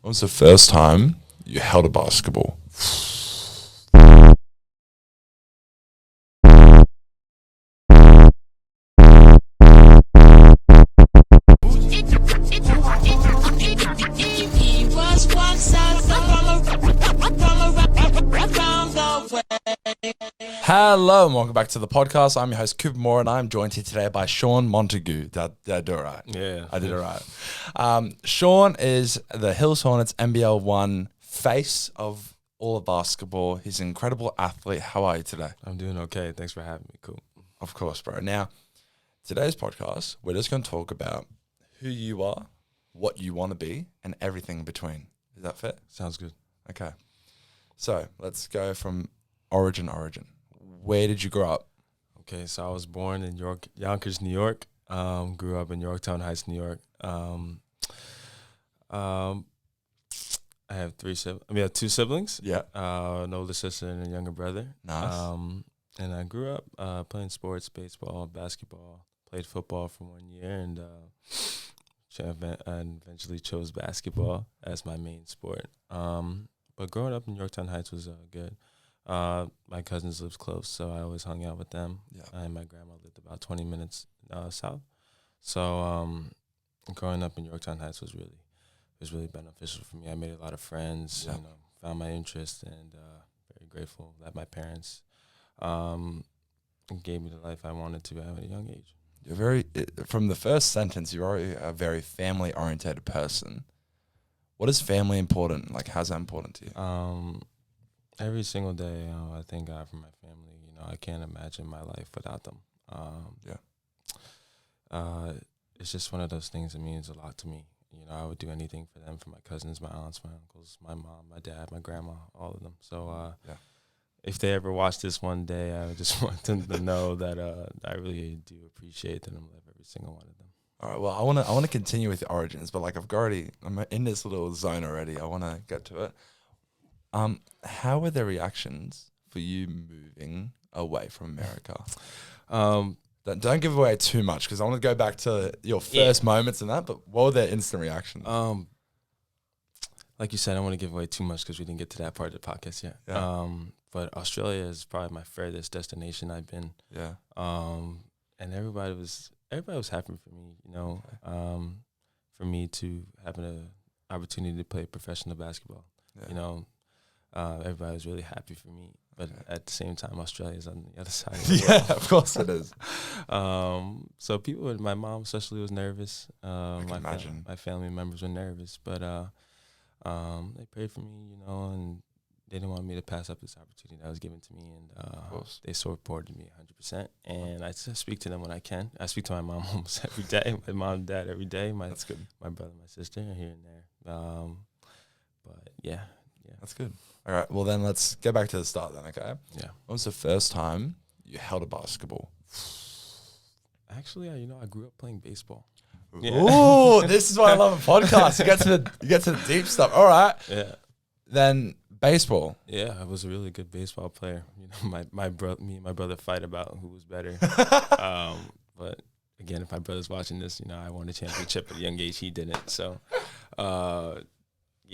When was the first time you held a basketball? Hello and welcome back to the podcast. I'm your host, Cooper Moore, and I'm joined here today by Shawn Montague. Did I do it right? Yeah. I did it right. Shawn is the Hills Hornets NBL1 face of all of basketball. He's an incredible athlete. How are you today? I'm doing okay. Thanks for having me. Cool. Of course, bro. Now, today's podcast, we're just going to talk about who you are, what you want to be, and everything in between. Is that fair? Sounds good. Okay. So let's go from origin. Where did you grow up? Okay, so I was born in Yonkers, New York. Grew up in Yorktown Heights, New York. I have two siblings. Yeah. An older sister and a younger brother. Nice. And I grew up playing sports, baseball, basketball. Played football for 1 year, and eventually chose basketball as my main sport. But growing up in Yorktown Heights was good. My cousins lived close, so I always hung out with them. Yeah. And my grandma lived about 20 minutes south. So growing up in Yorktown Heights was really beneficial for me. I made a lot of friends, Yeah. found my interest, and very grateful that my parents gave me the life I wanted to at a young age. You're from the first sentence, you're already a very family-oriented person. What is family important? Like, how's that important to you? Every single day, I thank God for my family. I can't imagine my life without them. It's just one of those things that means a lot to me. I would do anything for them, for my cousins, my aunts, my uncles, my mom, my dad, my grandma, all of them. So if they ever watch this one day, I just want them to know that I really do appreciate them and love every single one of them. All right. Well, I want to continue with the origins, but like I'm in this little zone already. I want to get to it. How were the reactions for you moving away from America? Don't give away too much because I want to go back to your first moments and that. But what were their instant reactions? Like you said, I don't want to give away too much because we didn't get to that part of the podcast yet. Yeah. But Australia is probably my furthest destination I've been. Yeah. And everybody was happy for me. For me to have an opportunity to play professional basketball. Yeah. Everybody was really happy for me, but at the same time, Australia is on the other side of the world. Yeah, of course it is. So my mom especially was nervous. I can imagine. My family members were nervous, but they prayed for me, and they didn't want me to pass up this opportunity that was given to me, and they supported me 100%. And I speak to them when I can. I speak to my mom almost every day, my mom and dad every day. That's good. My brother, my sister, here and there. But yeah. That's good. All right. Well, then let's go back to the start then, okay? Yeah. When was the first time you held a basketball? Actually, I grew up playing baseball. Ooh, this is why I love a podcast. You get to the deep stuff. All right. Yeah. Then baseball. Yeah, I was a really good baseball player. Me and my brother fight about who was better. But again, if my brother's watching this, I won a championship at a young age. He didn't. So,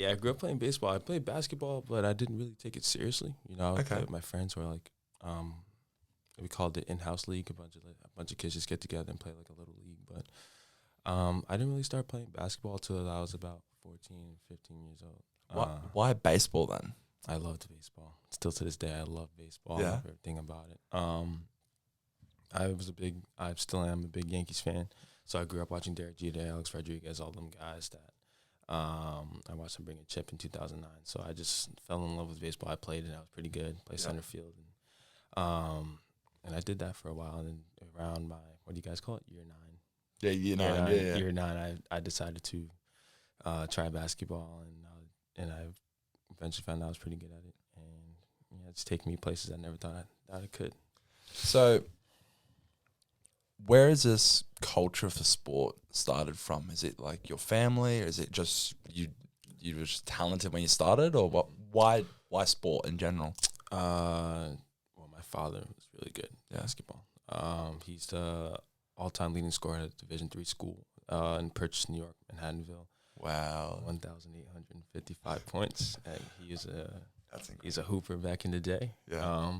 I grew up playing baseball. I played basketball, but I didn't really take it seriously. I would play with my friends who are like, we called it in-house league. A bunch of kids just get together and play like a little league. But I didn't really start playing basketball until I was about 14, 15 years old. Why baseball then? I loved baseball. Still to this day, I love baseball. Yeah. I love everything about it. I still am a big Yankees fan. So I grew up watching Derek Jeter, Alex Rodriguez, all them guys that I watched them bring a chip in 2009. So I just fell in love with baseball. I played it. I was pretty good. Played center field. And I did that for a while. And then around what do you guys call it? Year 9. Yeah, year 9. Year 9, I decided to try basketball. And I eventually found out I was pretty good at it. And it's taken me places I never thought I could. So where is this culture for sport started from? Is it like your family, or is it just you were just talented when you started, or what? Why sport in general? Well, my father was really good at basketball. He's the all-time leading scorer at Division III school in Purchase, New York, Manhattanville. Wow. 1,855 points. And That's he's a hooper back in the day. Yeah.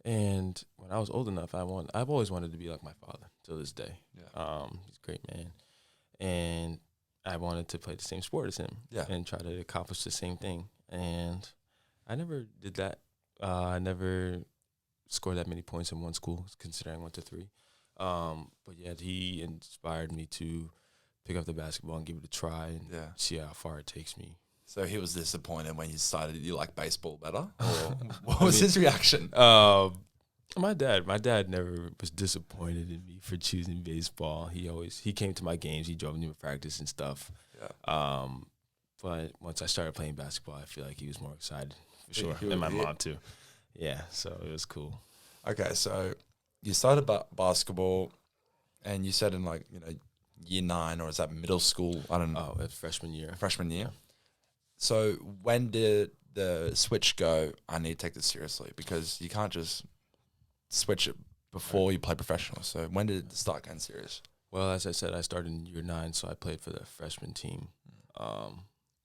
And when I was old enough, I've always wanted to be like my father till this day. Yeah. He's a great man. And I wanted to play the same sport as him and try to accomplish the same thing. And I never did that. I never scored that many points in one school, considering I went to 3. But yet he inspired me to pick up the basketball and give it a try and see how far it takes me. So he was disappointed when you decided you like baseball better? Or what was his reaction? My dad never was disappointed in me for choosing baseball. He came to my games. He drove me to practice and stuff. Yeah. But once I started playing basketball, I feel like he was more excited for sure, and my mom too. Yeah, so it was cool. Okay, so you started basketball, and you said in year 9, or is that middle school? I don't know. Oh, freshman year. Freshman year. Yeah. So when did the switch go, I need to take this seriously? Because you can't just switch it before you play professional. So when did it start getting serious? Well, as I said, I started in year 9, so I played for the freshman team.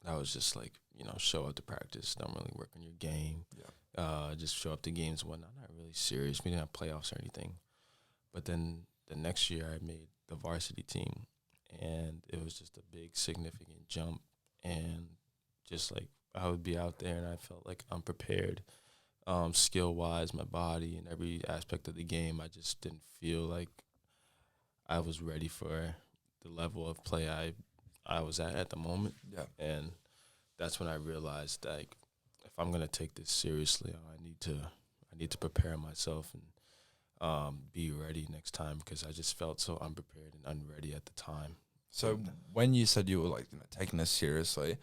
That was just like, show up to practice, don't really work on your game. Yeah. Just show up to games and whatnot. Not really serious. We didn't have playoffs or anything. But then the next year I made the varsity team, and it was just a big, significant jump. And just like I would be out there and I felt like unprepared, skill-wise, my body and every aspect of the game. I just didn't feel like I was ready for the level of play I was at the moment. Yeah. And that's when I realized, like, if I'm gonna take this seriously, I need to prepare myself and be ready next time, because I just felt so unprepared and unready at the time. So when you said you were taking this seriously,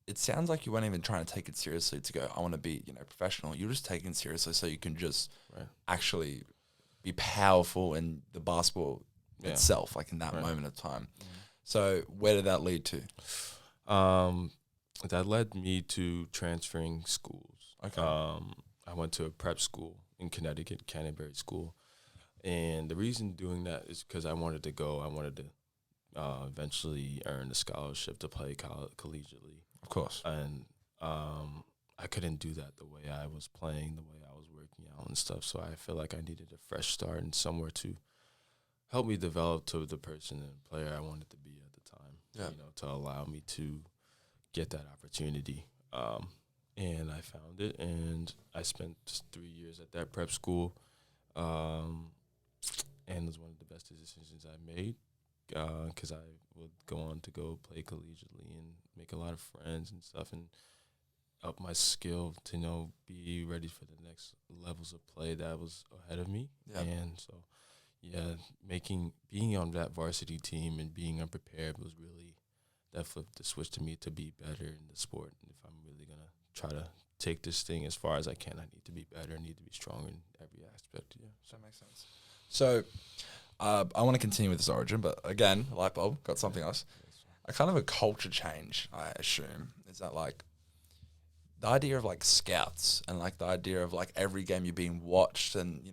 it sounds like you weren't even trying to take it seriously to go, I want to be, professional. You're just taking it seriously so you can just actually be powerful in the basketball itself, like in that moment of time. Mm-hmm. So where did that lead to? That led me to transferring schools. Okay. I went to a prep school in Connecticut, Canterbury School. And the reason doing that is because I wanted to eventually earn a scholarship to play collegiately. Of course. And I couldn't do that the way I was playing, the way I was working out and stuff. So I feel like I needed a fresh start and somewhere to help me develop to the person and player I wanted to be at the time, to allow me to get that opportunity. And I found it, and I spent 3 years at that prep school, and it was one of the best decisions I made, because I would go on to go play collegiately and make a lot of friends and stuff, and up my skill to be ready for the next levels of play that was ahead of me. Yep. And so being on that varsity team and being unprepared was really, that flipped the switch to me to be better in the sport. And if I'm really going to try to take this thing as far as I can, I need to be better, I need to be stronger in every aspect. Yeah. So that makes sense. So I want to continue with this origin, but again, light bulb, got something else. A kind of a culture change, I assume, is that the idea of scouts and the idea of every game you're being watched and,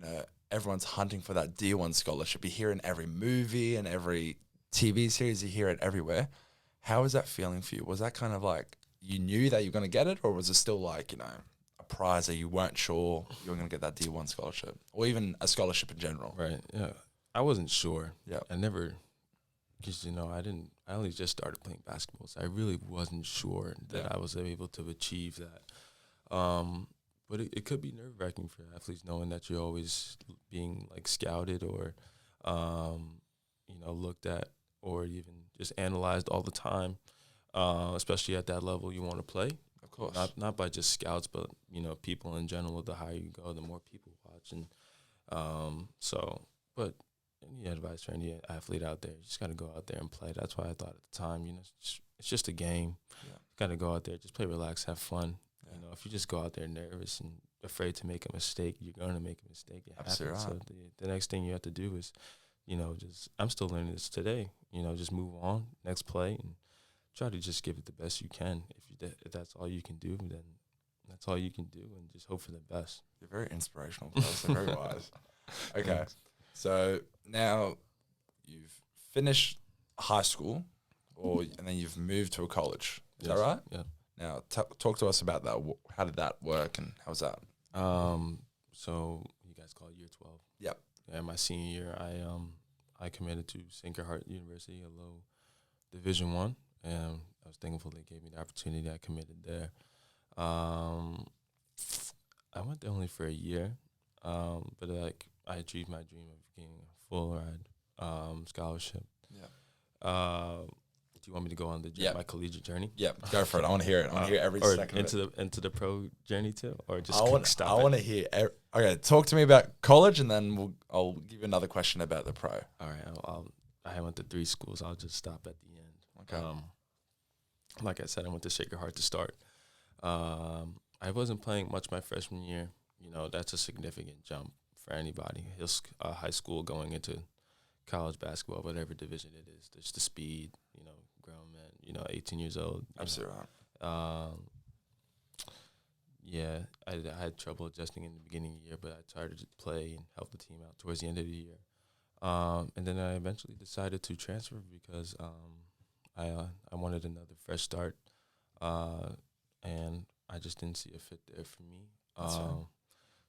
everyone's hunting for that D1 scholarship. You hear it in every movie and every TV series, you hear it everywhere. How was that feeling for you? Was that kind of you knew that you were going to get it, or was it still a prize that you weren't sure you were going to get that D1 scholarship, or even a scholarship in general? Right, yeah. I wasn't sure. Yeah. I never, because, I only just started playing basketball, so I really wasn't sure that I was able to achieve that. But it could be nerve-wracking for athletes knowing that you're always being scouted or, looked at or even just analyzed all the time, especially at that level you want to play. Of course. Not by just scouts, but, people in general. The higher you go, the more people watch. And but any advice for any athlete out there, you just got to go out there and play. That's why I thought at the time, it's just a game. Yeah. You got to go out there, just play, relax, have fun. Yeah. If you just go out there nervous and afraid to make a mistake, you're going to make a mistake. It happens. Right. So the next thing you have to do is, I'm still learning this today. Just move on, next play, and try to just give it the best you can. If that's all you can do, then that's all you can do, and just hope for the best. You're a very inspirational person, very wise. Okay, so now you've finished high school. and then you've moved to a college. Is Yes. that right? Yeah. Now, talk to us about that. How did that work, and how was that? So you guys call it year 12. Yep. Yeah, my senior year, I committed to Sacred Heart University, a low Division I, and I was thankful they gave me the opportunity. I committed there. I went there only for a year, but like I achieved my dream of getting a full ride scholarship. Yeah. Do you want me to go on my collegiate journey? Yeah, go for it. I want to hear it. I want to hear every second into of it. into the pro journey too, or just I want stop. to hear. Okay, talk to me about college, and then I'll give you another question about the pro. All right, I went to 3 schools. I'll just stop at the end. Okay. Like I said, I went to Sacred Heart to start. I wasn't playing much my freshman year. You know, that's a significant jump for anybody. High school going into college basketball, whatever division it is. There's the speed, you know, grown men, 18 years old. Absolutely right. Yeah, I had trouble adjusting in the beginning of the year, but I started to play and help the team out towards the end of the year. And then I eventually decided to transfer because I wanted another fresh start, and I just didn't see a fit there for me.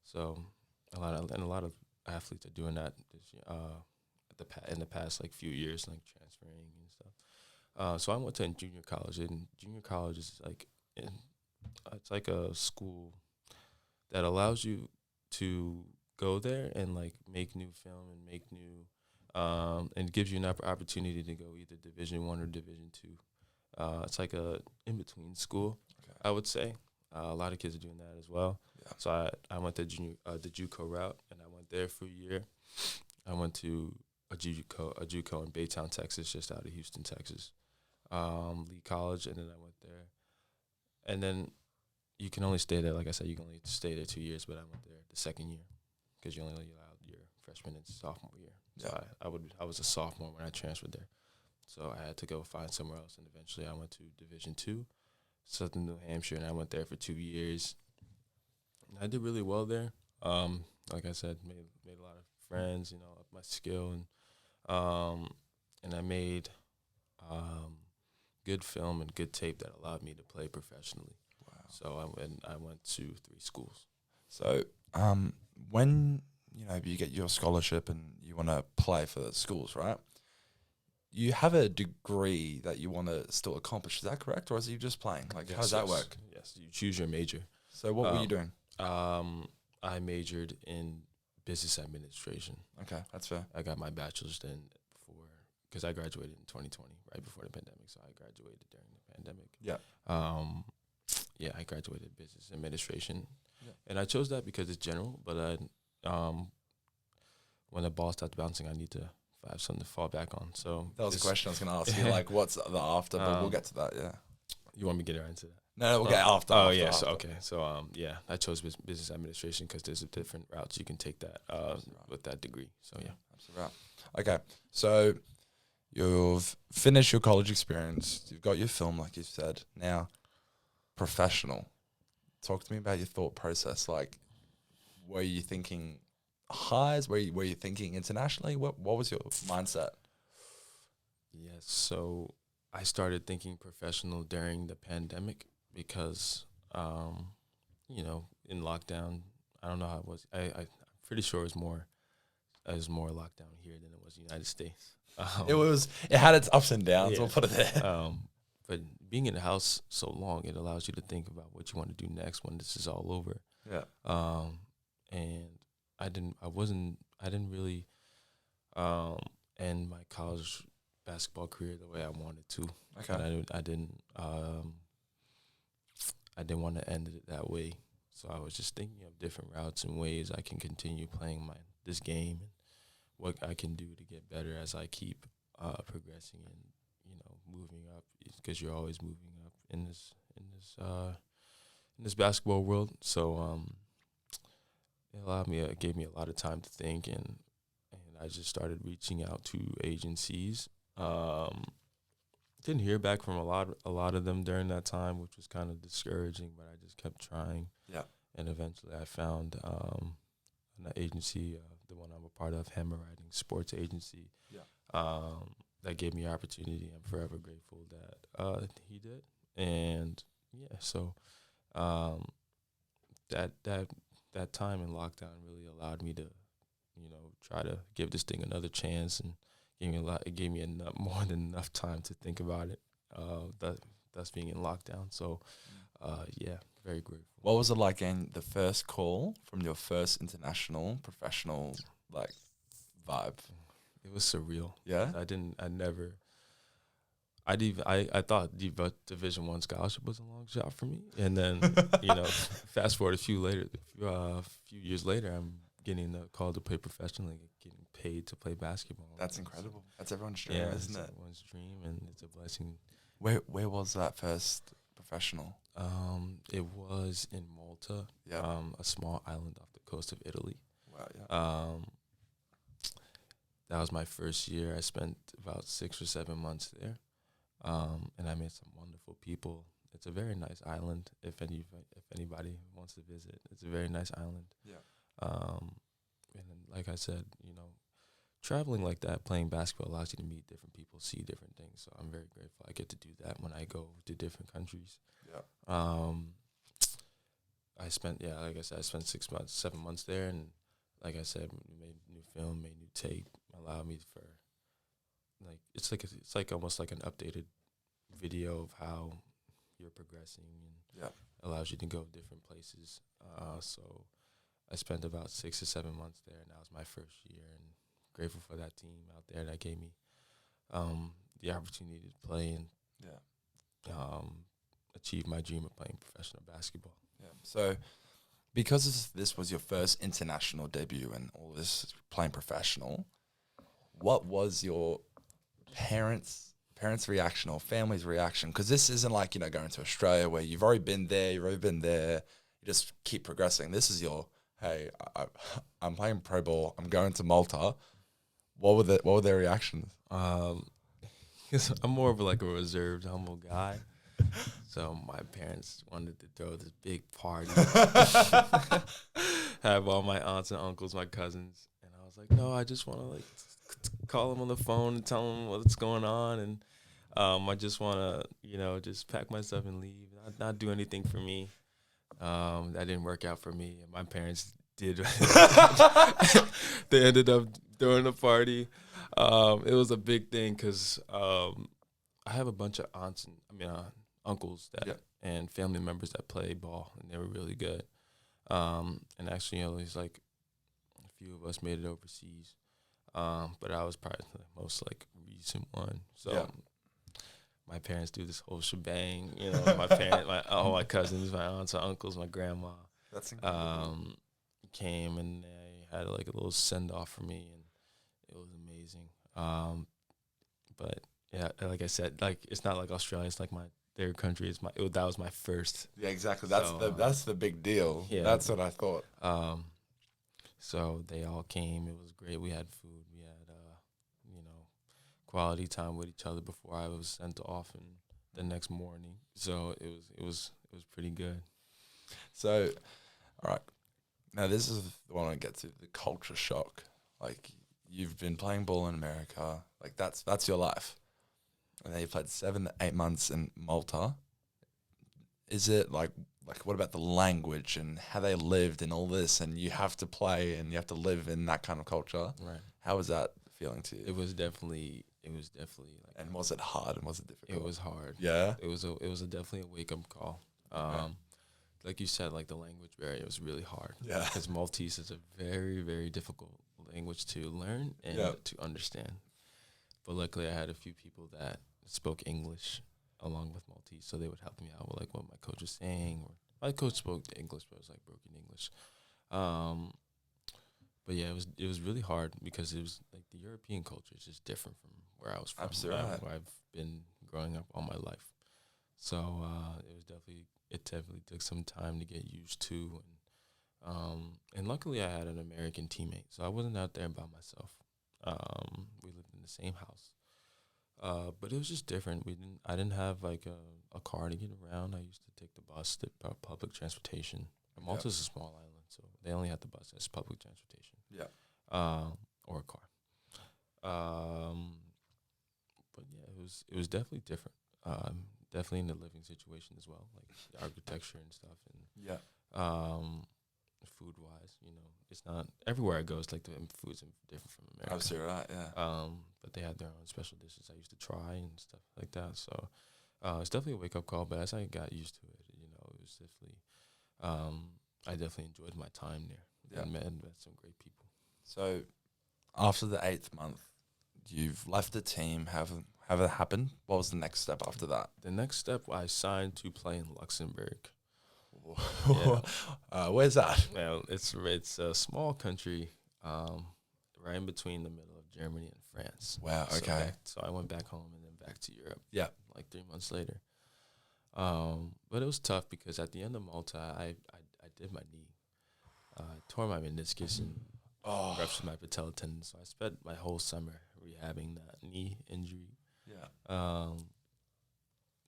So a lot of athletes are doing that this year, in the past like few years, like transferring and stuff. So I went to junior college, and junior college is like it's like a school that allows you to go there and like make new film and make new and gives you an opportunity to go either Division I or Division II. It's like a in between school, okay. I would say. A lot of kids are doing that as well. Yeah. So I went to the JUCO route, and I went there for a year. I went to a JUCO in Baytown, Texas, just out of Houston, Texas, Lee College, and then I went there. And then you can only stay there, like I said, you can only stay there 2 years, but I went there the second year because you only allowed your freshman and sophomore year. So yeah. I was a sophomore when I transferred there. So I had to go find somewhere else, and eventually I went to Division II, Southern New Hampshire, and I went there for 2 years. And I did really well there. Like I said, made a lot of friends, of my skill, and I made good film and good tape that allowed me to play professionally. Wow. So I went to 3 schools. So when you get your scholarship and you want to play for the schools, right? You have a degree that you want to still accomplish. Is that correct, or is you just playing? Like, how does that work? Yes, you choose your major. So what were you doing? I majored in business administration. Okay, that's fair. I got my bachelor's then because I graduated in 2020, right before the pandemic. So I graduated during the pandemic. Yeah. I graduated business administration, and I chose that because it's general. But when the ball starts bouncing, I need to have something to fall back on. So that was the question I was going to ask you. Like, what's the after? But we'll get to that. Yeah. You want me to get into that? No, we'll get after. Oh, after, yeah. After. So, okay. So, I chose business administration because there's different routes you can take that with that degree. So, yeah. Absolutely right. Okay. So, you've finished your college experience. You've got your film, like you said. Now, professional. Talk to me about your thought process. Like, were you thinking highs? Were you thinking internationally? What was your mindset? Yes. So, I started thinking professional during the pandemic because, in lockdown, I don't know how it was. I'm pretty sure it was more lockdown here than it was in the United States. It had its ups and downs. Yeah. We'll put it there. But being in the house so long, it allows you to think about what you want to do next when this is all over. Yeah. And I didn't really end my college basketball career the way I wanted to. Okay. And I didn't want to end it that way. So I was just thinking of different routes and ways I can continue playing this game and what I can do to get better as I keep progressing and moving up, because you're always moving up in this basketball world. So it gave me a lot of time to think, and I just started reaching out to agencies. Didn't hear back from a lot of them during that time, which was kind of discouraging, but I just kept trying. Yeah. And eventually I found an agency, the one I'm a part of, Hammer Writing Sports Agency. Yeah. that gave me the opportunity. I'm forever grateful that he did. And yeah, so um, that time in lockdown really allowed me to, try to give this thing another chance, and gave me a lot. It gave me enough, more than enough time to think about it. Thus being in lockdown. So yeah, very grateful. What was it like in the first call from your first international professional like vibe? It was surreal. Yeah. I thought Division One scholarship was a long shot for me, and then fast forward a few years later, I'm getting a call to play professionally, getting paid to play basketball. That's incredible. That's everyone's dream, isn't it? Everyone's dream, and it's a blessing. Where was that first professional? It was in Malta, a small island off the coast of Italy. Wow, yeah. That was my first year. I spent about 6 or 7 months there, and I met some wonderful people. It's a very nice island. If anybody wants to visit, it's a very nice island. Yeah. And then, like I said, traveling like that, playing basketball allows you to meet different people, see different things. So I'm very grateful I get to do that when I go to different countries. Yeah. I spent 7 months there, and like I said, made new film, made new tape, allowed me for it's like almost like an updated video of how you're progressing, and allows you to go different places. So I spent about 6 or 7 months there, and that was my first year, and grateful for that team out there that gave me the opportunity to play and achieve my dream of playing professional basketball. Yeah. So because this was your first international debut and all this playing professional, what was your parents' reaction or family's reaction? Because this isn't like, going to Australia where you've already been there, you just keep progressing. This is your, hey, I'm playing pro ball, I'm going to Malta. What were their reactions? Because I'm more of like a reserved, humble guy. So my parents wanted to throw this big party, have all my aunts and uncles, my cousins, and I was like, no, I just want to call them on the phone and tell them what's going on, and I just want to just pack my stuff and leave, not do anything for me. That didn't work out for me, and my parents did. They ended up throwing a party. It was a big thing because I have a bunch of uncles and family members that play ball, and they were really good. And actually, there's like a few of us made it overseas, but I was probably the most recent one. So my parents do this whole shebang. All my cousins, my aunts, my uncles, my grandma. That's incredible. Came and they had a little send off for me, and it was amazing. But yeah, like I said, it's not like Australia. It's like their country is that was my first. Yeah, exactly. That's the big deal. Yeah, that's what I thought. So they all came. It was great. We had food. We had quality time with each other before I was sent off, and the next morning. So it was pretty good. So, all right. Now this is the one I get to, the culture shock. Like, you've been playing ball in America. Like, that's your life. And then you played 7 to 8 months in Malta. Is it like what about the language and how they lived and all this, and you have to play and you have to live in that kind of culture? Right. How was that feeling to you? It was definitely and was it hard and was it difficult? It was hard. Yeah. It was definitely a wake up call. Like you said, the language barrier was really hard. Yeah. Because Maltese is a very, very difficult language to learn and to understand. But luckily I had a few people that spoke English along with Maltese, so they would help me out with what my coach was saying. My coach spoke English, but it was broken English. But yeah, it was really hard because it was the European culture is just different from where I was from. Absolutely. Where I've been growing up all my life. So it definitely took some time to get used to, and luckily I had an American teammate, so I wasn't out there by myself. We lived in the same house, but it was just different. I didn't have a car to get around. I used to take the bus, the public transportation. Malta's a small island, so they only had the bus as public transportation. Yeah. Or a car. but yeah, it was definitely different. Definitely in the living situation as well, like the architecture and stuff, and Yeah. food wise, it's not everywhere I go. It's like the food's different from America. Absolutely right. Yeah. But they have their own special dishes I used to try and stuff like that. So it's definitely a wake up call. But as I got used to it, it was definitely I definitely enjoyed my time there. Yeah. And met some great people. So after the 8th month, you've left the team. Have it happened? What was the next step after that? The next step, I signed to play in Luxembourg. Where's that? Well, it's a small country, right in between the middle of Germany and France. Wow. Okay. So I went back home and then back to Europe. Yeah. Like 3 months later. But it was tough because at the end of Malta, I did my knee, tore my meniscus and ruptured my patella tendon. So I spent my whole summer rehabbing that knee injury. Yeah.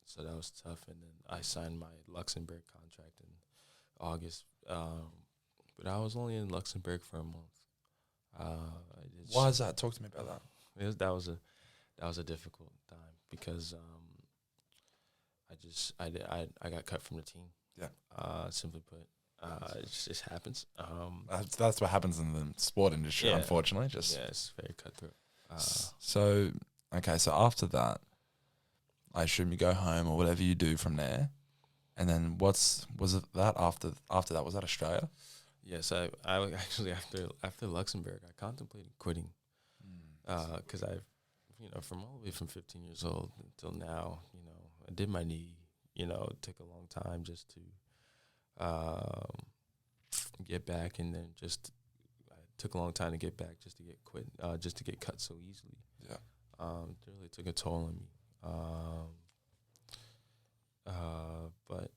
So that was tough, and then I signed my Luxembourg contract in August. But I was only in Luxembourg for a month. Why is that? Talk to me about that. That was a difficult time because I got cut from the team. Yeah. Simply put, it just happens. That's what happens in the sport industry, unfortunately. It's very cutthroat. So after that, I assume you go home or whatever you do from there, and then was it that after that, was that Australia? Yes, I actually after Luxembourg, I contemplated quitting, because I've from all the way from 15 years old until now, I did my knee, it took a long time just to get back, and then it took a long time to get back just to get cut so easily. Yeah, it really took a toll on me. But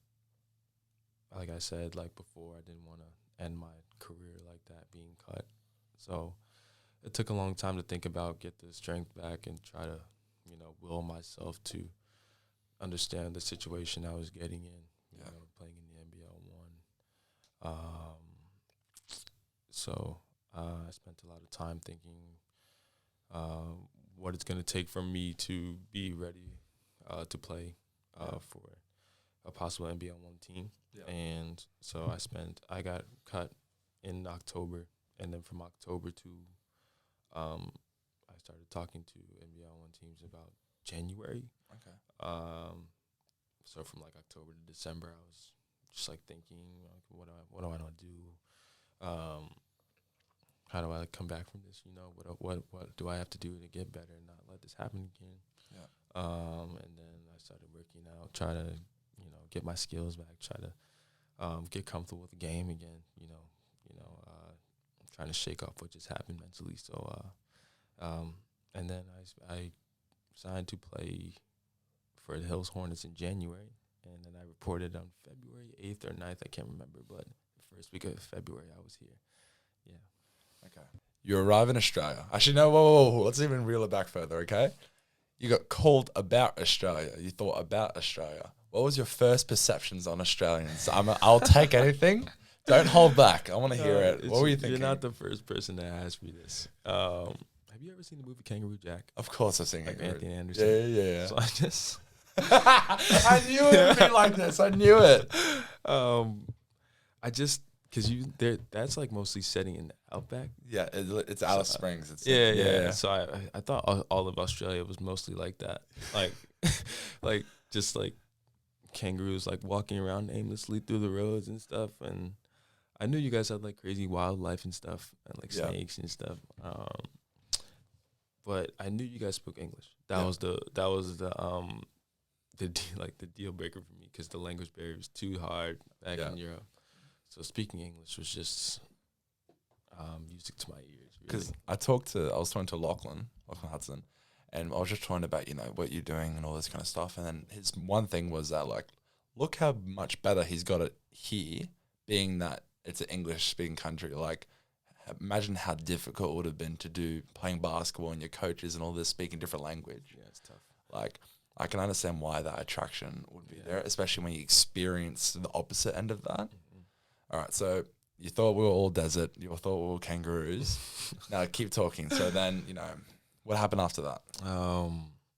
like I said, like before, I didn't want to end my career like that, being cut. So it took a long time to think about, get the strength back, and try to, will myself to understand the situation I was getting in, playing in the NBL1. So I spent a lot of time thinking what it's going to take for me to be ready to play for a possible NBL1 team. Yeah. And so I got cut in October, and then from October to I started talking to NBL1 teams about January. Okay. So from like October to December, I was just like thinking, like, what do I want to do? How do I come back from this? What do I have to do to get better and not let this happen again? Yeah. And then I started working out, try to, get my skills back, try to get comfortable with the game again. Trying to shake off what just happened mentally. So, and then I signed to play for the Hills Hornets in January, and then I reported on February 8th or 9th. I can't remember, but the first week of February I was here. Yeah. Okay. You arrive in Australia. Actually, no, whoa. Let's even reel it back further, okay? You got called about Australia. You thought about Australia. What was your first perceptions on Australians? I'll take anything. Don't hold back. I want to hear it. What were you thinking? You're not the first person to ask me this. Have you ever seen the movie Kangaroo Jack? Of course I've seen Kangaroo. Anthony Anderson. Yeah. So I just... I knew it would be like this. I knew it. Because that's like mostly setting in the outback. Yeah, it's Alice Springs. It's yeah. So I thought all of Australia was mostly like that, like just like kangaroos like walking around aimlessly through the roads and stuff. And I knew you guys had like crazy wildlife and stuff, and like snakes and stuff. But I knew you guys spoke English. That was the deal breaker for me, because the language barrier was too hard back in Europe. So speaking English was just music to my ears. Because I was talking to Lachlan Hudson, and I was just talking about, what you're doing and all this kind of stuff. And then his one thing was that, like, look how much better he's got it here, being that it's an English-speaking country. Like, imagine how difficult it would have been to do playing basketball and your coaches and all this speaking different language. Yeah, it's tough. Like, I can understand why that attraction would be there, especially when you experience the opposite end of that. Mm-hmm. All right, so you thought we were all desert. You thought we were kangaroos. Now keep talking. So then, what happened after that?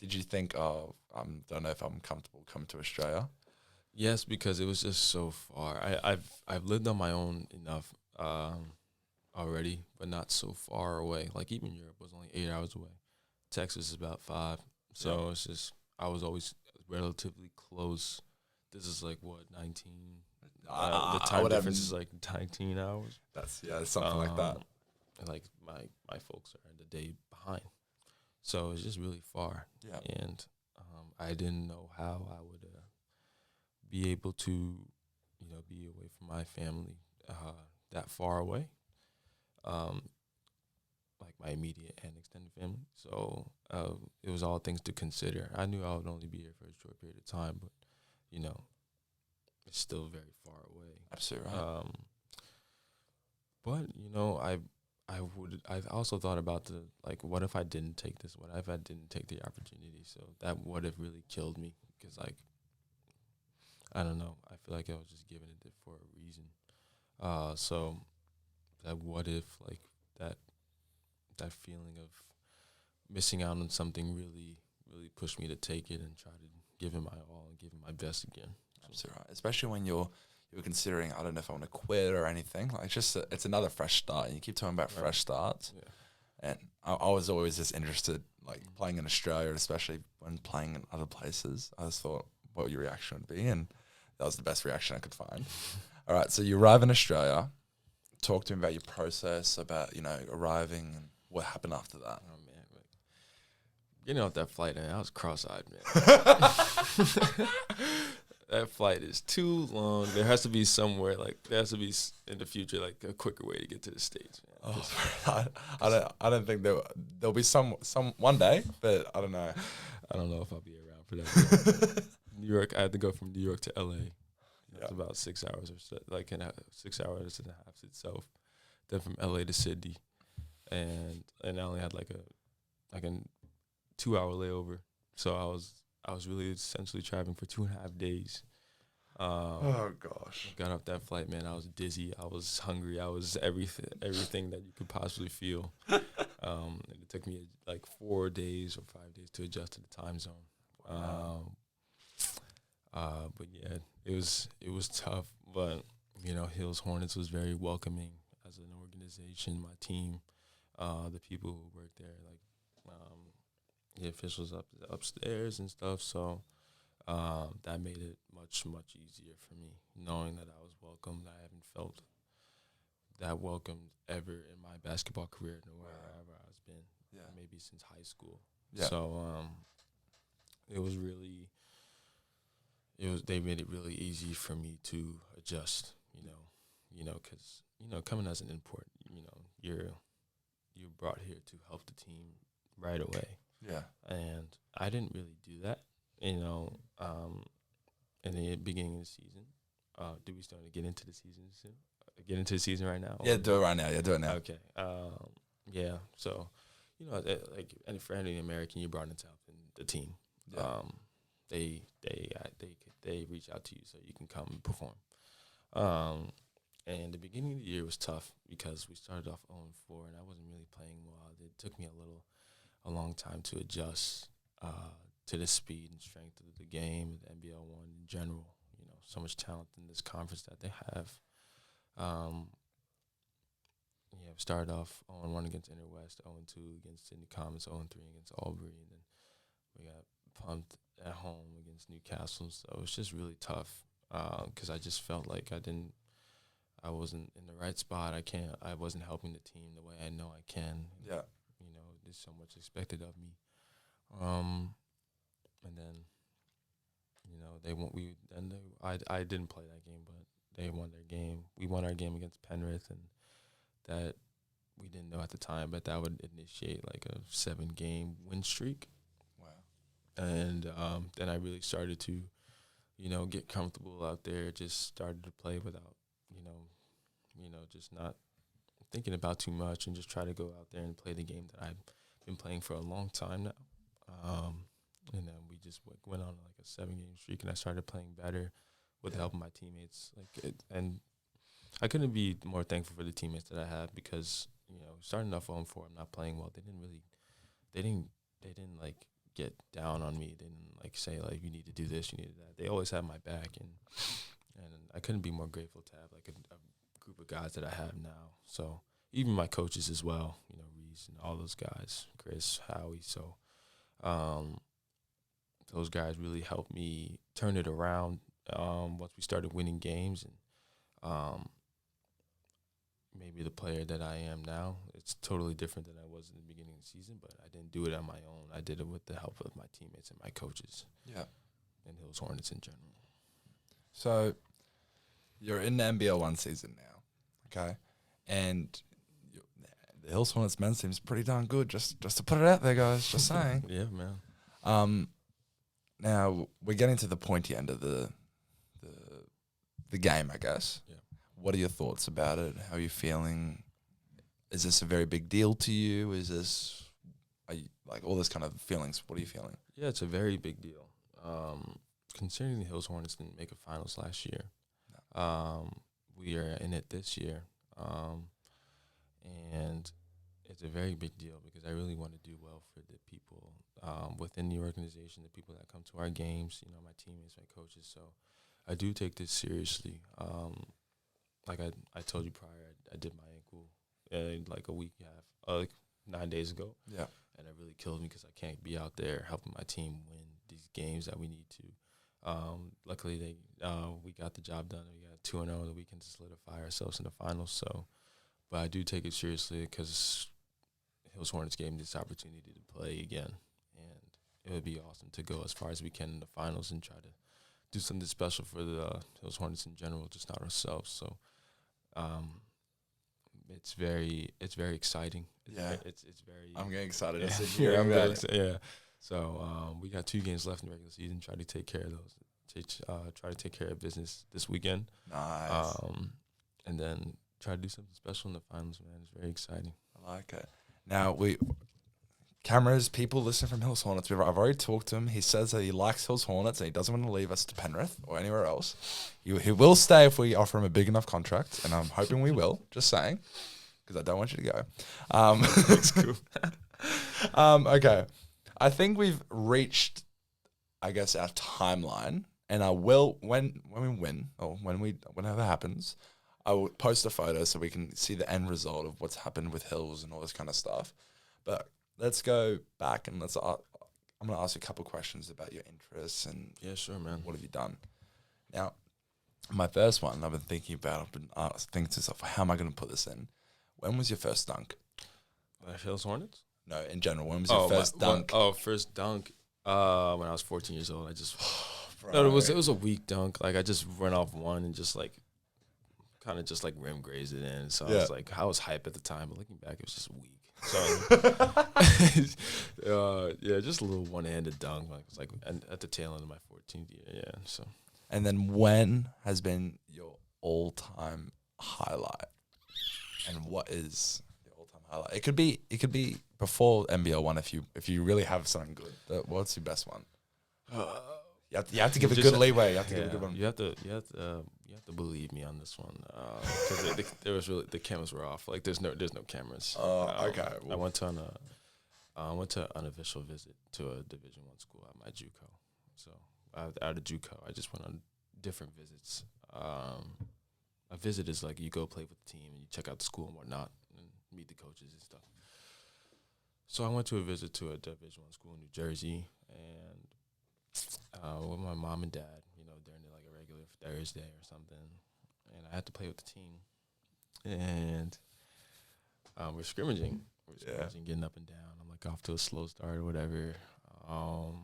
Did you think, oh, I don't know if I'm comfortable coming to Australia? Yes, because it was just so far. I've lived on my own enough already, but not so far away. Like even Europe was only 8 hours away. Texas is about 5. So it's just I was always relatively close. This is like what 19. The time difference is like 19 hours. That's something like that. And like my folks are the day behind, so it's just really far. Yeah, and I didn't know how I would be able to, be away from my family that far away, like my immediate and extended family. So it was all things to consider. I knew I would only be here for a short period of time, but it's still very far away. Absolutely right. But I've also thought about what if I didn't take this? What if I didn't take the opportunity? So that would have really killed me because I don't know. I feel like I was just giving it for a reason. So that what if that feeling of missing out on something really, really pushed me to take it and try to give it my all and give it my best again. Absolutely right. Especially when you're considering, I don't know if I want to quit or anything. Like it's another fresh start. And you keep talking about fresh starts. Yeah. And I was always just interested, like playing in Australia, especially when playing in other places. I just thought what your reaction would be, and that was the best reaction I could find. All right, so you arrive in Australia. Talk to me about your process, about arriving and what happened after that. Oh man, getting off that flight, man, I was cross-eyed, man. That flight is too long. There has to be somewhere there has to be in the future a quicker way to get to the States, man. I don't think there'll be some one day, but I don't know. I don't know if I'll be around for that. New York, I had to go from New York to LA. It's about 6 hours or so, 6 hours and a half itself. Then from LA to Sydney, and I only had a 2-hour layover. So I was really essentially traveling for 2.5 days. Oh gosh! Got off that flight, man. I was dizzy. I was hungry. I was everything that you could possibly feel. It took me 4 days or 5 days to adjust to the time zone. Wow. But yeah, it was tough. But Hills Hornets was very welcoming as an organization. My team, the people who worked there, the officials upstairs and stuff. So that made it much easier for me, knowing that I was welcomed. I haven't felt that welcomed ever in my basketball career, wherever I've been. Yeah. Maybe since high school. Yeah. So it was really. They made it really easy for me to adjust, because coming as an import, you're brought here to help the team right away. Yeah. And I didn't really do that, in the beginning of the season. Do we start to get into the season soon? Get into the season right now? Yeah, do it right now. Yeah, do it now. Okay. Yeah. So, and for any American, you're brought in to help the team. Yeah. They reach out to you so you can come and perform. And the beginning of the year was tough because we started off 0-4 and I wasn't really playing well. It took me a long time to adjust to the speed and strength of the game, the NBL1 in general. So much talent in this conference that they have. We started off 0-1 against Interwest, 0-2 against Sydney Comets, 0-3 against Albury, and then we got pumped at home against Newcastle. So it was just really tough because I just felt like I wasn't in the right spot. I wasn't helping the team the way I know I can. Yeah. There's so much expected of me. And then, I didn't play that game, but they won their game. We won our game against Penrith, and that we didn't know at the time, but that would initiate a 7-game win streak. And then I really started to, get comfortable out there. Just started to play without, just not thinking about too much and just try to go out there and play the game that I've been playing for a long time now. And then we just went on a 7-game streak, and I started playing better with the help of my teammates. And I couldn't be more thankful for the teammates that I had because, starting off 0-4, I'm not playing well. They didn't get down on me. They didn't like say like you need to do this, you need to do that. They always had my back, and I couldn't be more grateful to have like a group of guys that I have now. So even my coaches as well, you know, Reese and all those guys, Chris, Howie. So those guys really helped me turn it around once we started winning games, and maybe the player that I am now, it's totally different than I was in the beginning of the season, but I didn't do it on my own. I did it with the help of my teammates and my coaches. Yeah. And Hills Hornets in general. So you're in the NBL1 season now, okay? And the Hills Hornets men's team is pretty darn good, just to put it out there, guys, just saying. Yeah, man. Now, we're getting to the pointy end of the game, I guess. Yeah. What are your thoughts about it? How are you feeling? Is this a very big deal to you? Are you, like, all this kind of feelings? What are you feeling? Yeah, it's a very big deal. Considering the Hills Hornets didn't make a finals last year, we are in it this year, and it's a very big deal because I really want to do well for the people within the organization, the people that come to our games, you know, my teammates, my coaches. So I do take this seriously. Like I told you prior, I did my ankle like a week and a half, like 9 days ago. Yeah. And it really killed me because I can't be out there helping my team win these games that we need to. Luckily, we got the job done. We got 2-0 that we can solidify ourselves in the finals. So, but I do take it seriously because Hills Hornets gave me this opportunity to play again, and it would be awesome to go as far as we can in the finals and try to do something special for the Hills Hornets in general, just not ourselves. So, it's very exciting. It's very. I'm getting excited to Yeah, sit here. I'm very excited. yeah. So we got 2 games left in the regular season. Try to take care of those. Try to take care of business this weekend. Nice. And then try to do something special in the finals. Man, it's very exciting. I like it. Now cameras, people listening from Hills Hornets. I've already talked to him. He says that he likes Hills Hornets and he doesn't want to leave us to Penrith or anywhere else. He will stay if we offer him a big enough contract, and I'm hoping we will. Just saying, because I don't want you to go. That's cool. Okay, I think we've reached, I guess, our timeline, and I will when we win or whenever it happens, I will post a photo so we can see the end result of what's happened with Hills and all this kind of stuff. But let's go back and I'm going to ask you a couple questions about your interests and Yeah, sure, man. what have you done. Now, my first one I've been thinking about, I've been thinking to myself, how am I going to put this in? When was your first dunk? Hills Hornets? No, in general, when was your first dunk? First dunk. When I was 14 years old, I just no, it was a weak dunk. Like I just ran off one and just like kind of just like rim grazed it in. So I was hype at the time, but looking back, it was just weak. So just a little one-handed dunk. Like it's like at the tail end of my 14th year. Yeah. So. And then when has been your all-time highlight? And what is your all-time highlight? It could be before NBL1 if you really have something good. But what's your best one? You have to give a good leeway. You have to give a good one. You have to believe me on this one because there was really the cameras were off. Like there's no cameras. Okay. I went to an unofficial visit to a Division I school at my JUCO. So out of JUCO, I just went on different visits. A visit is like you go play with the team and you check out the school and whatnot and meet the coaches and stuff. So I went to a visit to a Division I school in New Jersey and with my mom and dad, you know, during like a regular Thursday or something, and I had to play with the team, and we're scrimmaging, getting up and down. I'm like off to a slow start or whatever, and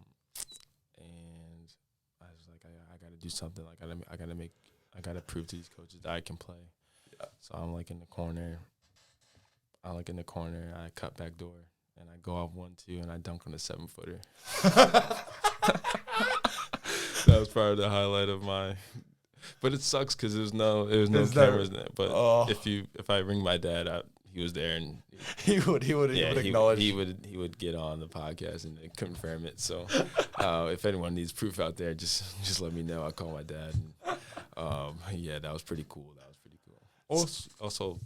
I was like, I got to do something. Like I got to prove to these coaches that I can play. Yeah. So I'm like in the corner. I cut back door and I go off 1-2 and I dunk on a 7-footer. That was probably the highlight of my. But it sucks because there's no cameras in it. But if I ring my dad out, he was there and he would acknowledge. He would get on the podcast and confirm it. So if anyone needs proof out there, just let me know. I'll call my dad. And, that was pretty cool. Also,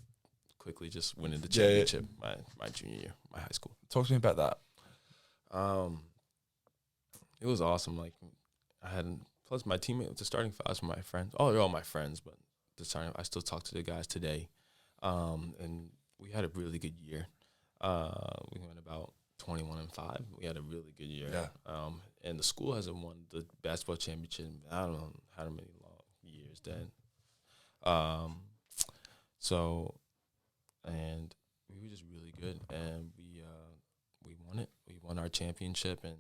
quickly just winning the championship my junior year, my high school. Talk to me about that. It was awesome. Like plus my teammate, the starting fives were my friends. Oh, they're all my friends, but I still talk to the guys today. And we had a really good year. We went about 21-5. We had a really good year. Yeah. And the school hasn't won the basketball championship. I don't know how many long years then. So, and we were just really good, and we won it. We won our championship, and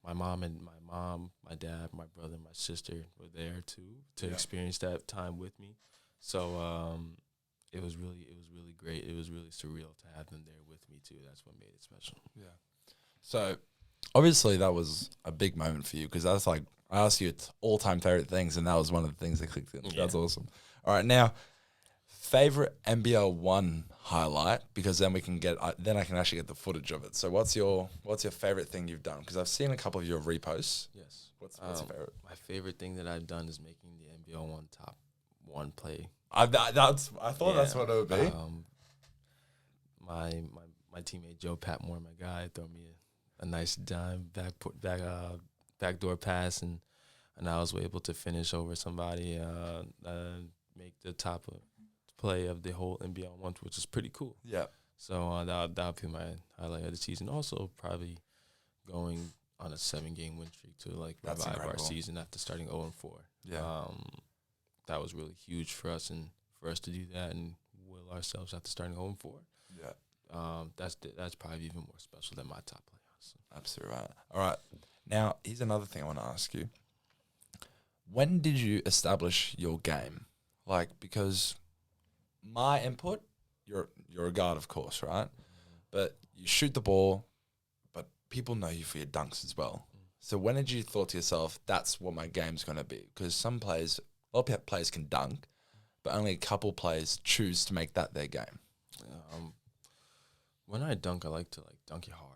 my mom, my dad, my brother, and my sister were there to experience that time with me. So it was really great. It was really surreal to have them there with me too. That's what made it special. Yeah. So obviously that was a big moment for you because that's like I asked you all-time favorite things, and that was one of the things that clicked in. Yeah. That's awesome. All right, now favorite NBL1 highlight, because then we can get then I can actually get the footage of it. So what's your favorite thing you've done? Because I've seen a couple of your reposts. Yes. What's your favorite? My favorite thing that I've done is making the NBL1 top 1 play. I thought that's what it would be. My teammate Joe Patmore, my guy, threw me a nice dime backdoor pass, and I was able to finish over somebody, make the top play of the whole NBL1, which is pretty cool. Yeah. So that'll be my highlight of the season. Also, probably going on a 7-game win streak to like revive our season after starting 0-4. Yeah. That was really huge for us, and for us to do that and will ourselves after starting 0-4. Yeah. That's probably even more special than my top play. Honestly. Absolutely right. All right. Now, here's another thing I want to ask you. When did you establish your game? Like, because my input, you're a guard, of course, right? Mm-hmm. But you shoot the ball, but people know you for your dunks as well. Mm-hmm. So when did you thought to yourself, that's what my game's going to be? Because a lot of players can dunk, but only a couple players choose to make that their game. When I dunk, I like to dunk it hard.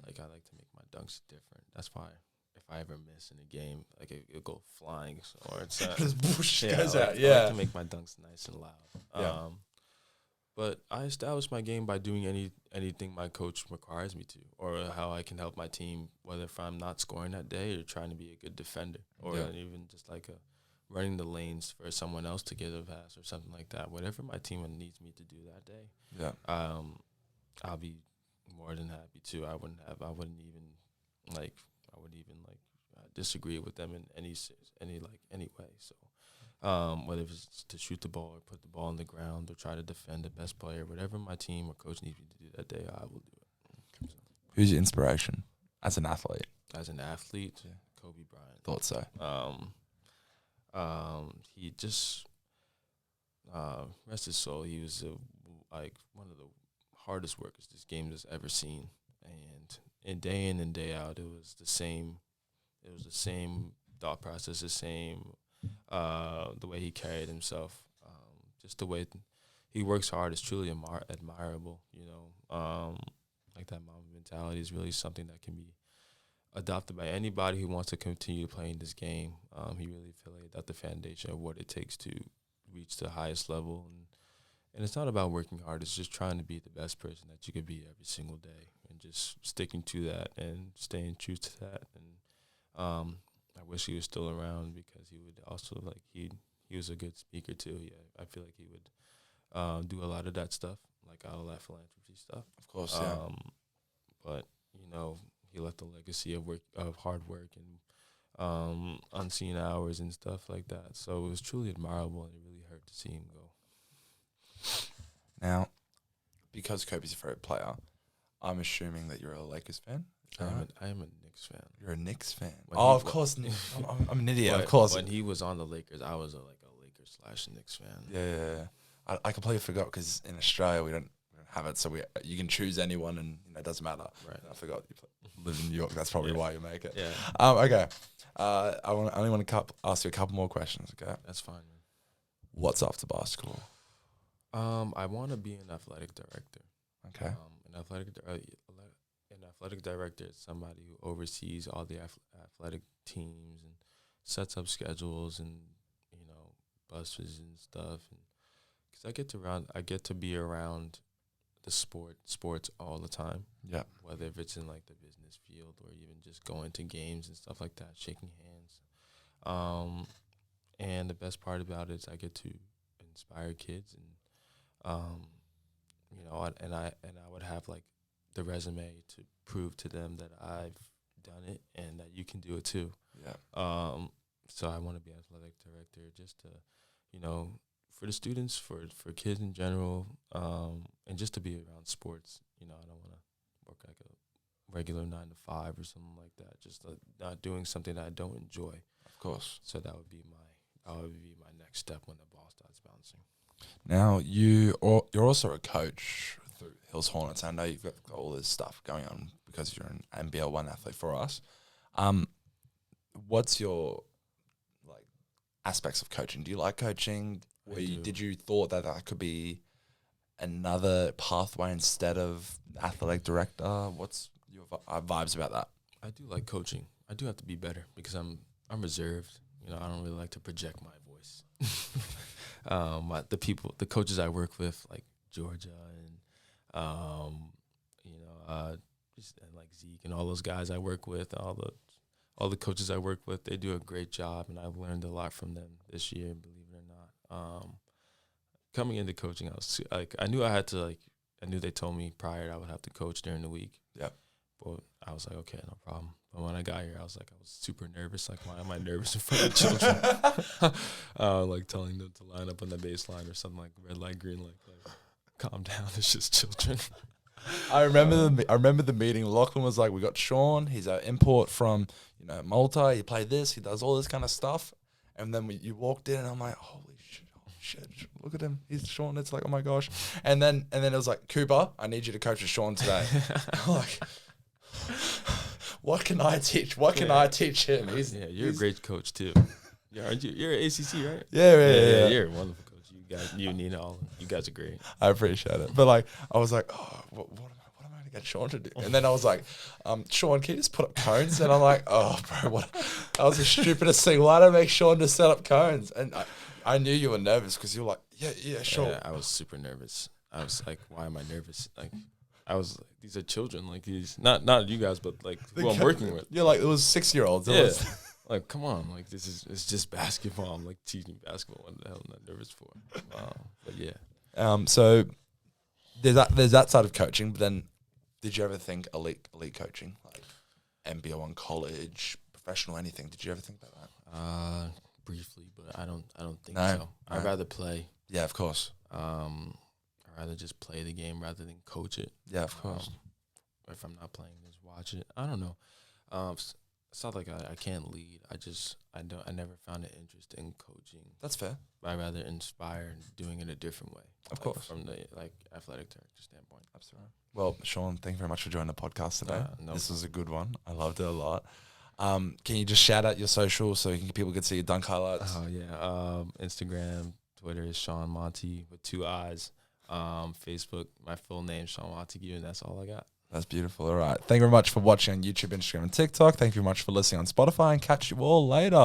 Like, I like to make my dunks different. That's why if I ever miss in a game, like it'll go flying, or it's just whoosh, goes out. I like to make my dunks nice and loud. But I established my game by doing anything my coach requires me to, or how I can help my team, whether if I'm not scoring that day or trying to be a good defender, or even just like running the lanes for someone else to get a pass or something like that. Whatever my team needs me to do that day, I'll be more than happy to. I wouldn't even disagree with them in any way. So, whether it's to shoot the ball or put the ball on the ground or try to defend the best player, whatever my team or coach needs me to do that day, I will do it. Who's your inspiration as an athlete? As an athlete, Kobe Bryant. Thought so. He just rest his soul. He was one of the hardest workers this game has ever seen, and day in and day out, it was the same. It was the same thought process, the same the way he carried himself, just the way he works hard is truly admirable. Like that Mamba mentality is really something that can be adopted by anybody who wants to continue playing this game. He really laid out the foundation of what it takes to reach the highest level, and it's not about working hard. It's just trying to be the best person that you could be every single day, and just sticking to that and staying true to that. And I wish he was still around, because he would also he was a good speaker too. Yeah, I feel like he would do a lot of that stuff, like all that philanthropy stuff. Of course, yeah. But he left a legacy of hard work and unseen hours and stuff like that. So it was truly admirable, and it really hurt to see him go. Now, because Kobe's your favorite player, I'm assuming that you're a Lakers fan. I am a Knicks fan. You're a Knicks fan. Of course. I'm an idiot. Of course. When he was on the Lakers, I was a Lakers/Knicks fan. Yeah. I completely forgot, because in Australia we don't have it, so you can choose anyone, and it doesn't matter. Right. I forgot you live in New York. That's probably why you make it. Yeah. Okay. I only want to ask you a couple more questions. Okay. That's fine, man. What's after basketball? I want to be an athletic director. Okay. An athletic director is somebody who oversees all the athletic teams and sets up schedules and buses and stuff. And because I get to be around the sports all the time. Yeah. Whether if it's in like the business field or even just going to games and stuff like that, shaking hands. And the best part about it is I get to inspire kids, and you know, and I would have like the resume to prove to them that I've done it and that you can do it too. Yeah. So I want to be an athletic director just to, you know, for the students, for kids in general, and just to be around sports. You know, I don't want to work like a regular 9 to 5 or something like that. Just not doing something that I don't enjoy. Of course. So that would be my next step when the ball starts bouncing. Now you're also a coach through Hills Hornets. I know you've got all this stuff going on because you're an NBL1 athlete for us. What's your like aspects of coaching? Do you like coaching? Did you thought that could be another pathway instead of athletic director? What's your vibes about that? I do like coaching. I do have to be better because I'm reserved. You know, I don't really like to project my voice. The coaches I work with, like Georgia and you know, and like Zeke and all those guys I work with, all the coaches I work with, they do a great job, and I've learned a lot from them this year, believe it or not. Coming into coaching, I knew they told me prior I would have to coach during the week. Yeah. But I was like, okay, no problem. But when I got here, I was super nervous. Like, why am I nervous in front of children? Like telling them to line up on the baseline or something, like red light, green light. Like, calm down, it's just children. I remember the meeting. Lachlan was like, "We got Shawn. He's our import from Malta. He played this. He does all this kind of stuff." And then you walked in, and I'm like, "Holy shit! Look at him. He's Shawn." It's like, oh my gosh. And then it was like, "Cooper, I need you to coach with Shawn today." I'm like, what can I teach? What can I teach him? You're a great coach too. Yeah, aren't you? You're an ACC, right? Yeah. You're a wonderful coach. You and Nina, you guys are great. I appreciate it. But like, I was like, oh, what am I going to get Shawn to do? And then I was like, Shawn, can you just put up cones? And I'm like, oh, bro, what? That was the stupidest thing. Why did I make Shawn to set up cones? And I knew you were nervous because you were like, yeah, sure. Yeah, I was super nervous. I was like, why am I nervous? Like, I was like, these are children. Like, these, not you guys, but like who I'm working with. You're like, it was 6-year-olds. Yeah. Like, come on, like it's just basketball. I'm like teaching basketball. What the hell am I nervous for? But yeah. So there's that side of coaching. But then, did you ever think elite coaching, like NBL1 college, professional, anything? Did you ever think about that? Briefly, but I don't think so. I'd rather play. Yeah, of course. I'd rather just play the game rather than coach it. Yeah, of course. If I'm not playing, just watch it. I don't know. It's not like I can't lead. I never found an interest in coaching. That's fair. But I rather inspire and doing it a different way. Of course. From the athletic director standpoint. Absolutely. Well, Shawn, thank you very much for joining the podcast today. This was a good one. I loved it a lot. Can you just shout out your socials so people can see your dunk highlights? Oh yeah. Instagram, Twitter is Shawn Montague with 2 I's. Facebook, my full name, Shawn Montague, and that's all I got. That's beautiful. All right. Thank you very much for watching on YouTube, Instagram, and TikTok. Thank you very much for listening on Spotify, and catch you all later.